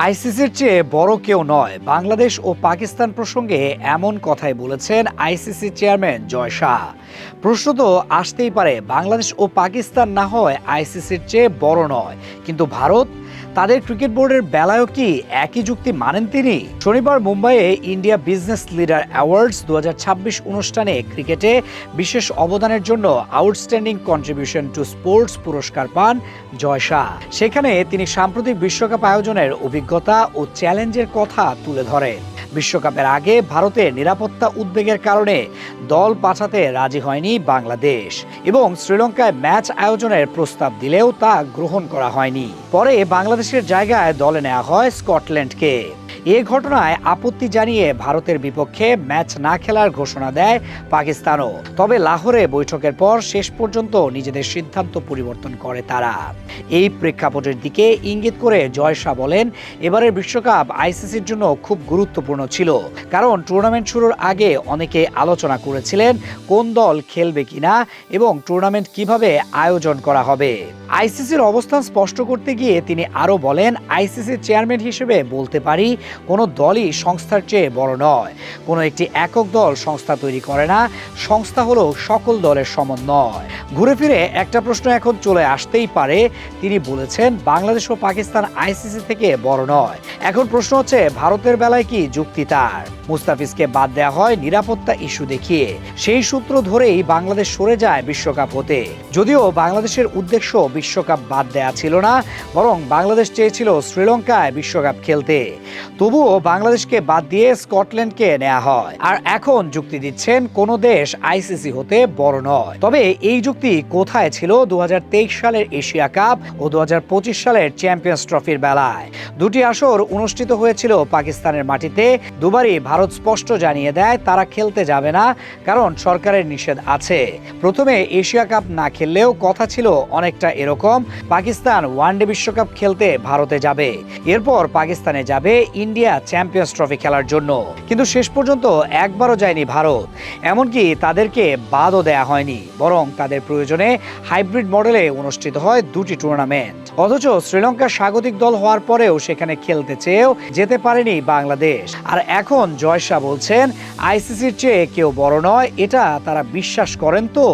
আইসিসির চেয়ে বড় কেউ নয়, বাংলাদেশ ও পাকিস্তান প্রসঙ্গে এমন কথাই বলেছেন আইসিসি চেয়ারম্যান জয় শাহ। প্রশ্ন তো আসতেই পারে, বাংলাদেশ ও পাকিস্তান না হয় আইসিসির চেয়ে বড় নয়, কিন্তু ভারত, তাদের ক্রিকেট বোর্ডের বেলায়ও কি একই যুক্তি মানেন তিনি? শনিবার মুম্বাইয়ে ইন্ডিয়া বিজনেস লিডার অ্যাওয়ার্ডস 2026 অনুষ্ঠানে ক্রিকেটে বিশেষ অবদানের জন্য আউটস্ট্যান্ডিং কন্ট্রিবিউশন টু স্পোর্টস পুরস্কার পান জয় শাহ। সেখানে তিনি সাম্প্রতিক বিশ্বকাপ আয়োজনের অভিজ্ঞতা ও চ্যালেঞ্জের কথা তুলে ধরেন। বিশ্বকাপের আগে ভারতের নিরাপত্তা উদ্বেগের কারণে দল পাঠাতে রাজি হয়নি বাংলাদেশ এবং শ্রীলঙ্কায় ম্যাচ আয়োজনের প্রস্তাব দিলেও তা গ্রহণ করা হয়নি। পরে বাংলাদেশের জায়গায় দলে নেওয়া হয় স্কটল্যান্ডকে। এ ঘটনায় আপত্তি জানিয়ে ভারতের বিপক্ষে ম্যাচ না খেলার ঘোষণা দেয় পাকিস্তানও। তবে লাহোরে বৈঠকের পর শেষ পর্যন্ত নিজেদের সিদ্ধান্ত পরিবর্তন করে তারা। এই প্রেক্ষাপটের দিকে ইঙ্গিত করে জয় শাহ বলেন, এবারের বিশ্বকাপ আইসিসির জন্য খুব গুরুত্বপূর্ণ ছিল, কারণ টুর্নামেন্ট শুরুর আগে অনেকে আলোচনা করেছিলেন কোন দল খেলবে কিনা এবং টুর্নামেন্ট কিভাবে আয়োজন করা হবে। আইসিসির অবস্থান স্পষ্ট করতে গিয়ে তিনি আরও বলেন, আইসিসির চেয়ারম্যান হিসেবে বলতে পারি, কোনো দলই সংস্থার চেয়ে বড় নয়। কোনো একটি একক দল সংস্থা তৈরি করে না, সংস্থা হলো সকল দলের সমন্বয়। ঘুরে ফিরে একটা প্রশ্ন এখন চলে আসতেই পারে, তিনি বলেছেন বাংলাদেশ ও পাকিস্তান আইসিসি থেকে বড় নয়। এখন প্রশ্ন হচ্ছে, ভারতের বেলায় কি যুক্তি তার? মুস্তাফিজকে বাদ দেওয়া হয় নিরাপত্তা ইস্যু দেখিয়ে। সেই সূত্র ধরেই বাংলাদেশ সরে যায় বিশ্বকাপ হতে। যদিও বাংলাদেশের উদ্দেশ্য বিশ্বকাপ বাদ দেয়া ছিল না, বরং বাংলাদেশ চেয়েছিল শ্রীলঙ্কায় বিশ্বকাপ খেলতে। তবুও বাংলাদেশকে বাদ দিয়ে স্কটল্যান্ডকে নেওয়া হয়। আর এখন যুক্তি দিচ্ছেন কোনো দেশ আইসিসি হতে বড় নয়। তবে এই যুক্তি কোথায় ছিল 2023 সালের এশিয়া কাপ ও 2025 সালের চ্যাম্পিয়ন্স ট্রফির বেলায়? দুটি আসর অনুষ্ঠিত হয়েছিল পাকিস্তানের মাটিতে। দুবারই ভারত স্পষ্ট জানিয়ে দেয় তারা খেলতে যাবে না, কারণ সরকারের নিষেধ আছে। প্রথমে এশিয়া কাপ না খেললেও কথা ছিল অনেকটা এরকম, পাকিস্তান ওয়ানডে বিশ্বকাপ খেলতে ভারতে যাবে, এরপর পাকিস্তানে যাবে ইন্ডিয়া চ্যাম্পিয়ন্স ট্রফি খেলার জন্য। কিন্তু শেষ পর্যন্ত একবারও যায়নি ভারত, এমনকি তাদেরকে বাদও দেয়া হয়নি, বরং তাদের প্রয়োজনে হাইব্রিড মডেলে অনুষ্ঠিত হয় দুটি টুর্নামেন্ট। অথচ শ্রীলঙ্কার স্বাগতিক দল হওয়ার পরেও সেখানে খেলতে চেয়েও যেতে পারেনি বাংলাদেশ। আর এখন জয় শাহ বলছেন আইসিসির চেয়ে কেউ বড় নয়, এটা তারা বিশ্বাস করেন তো?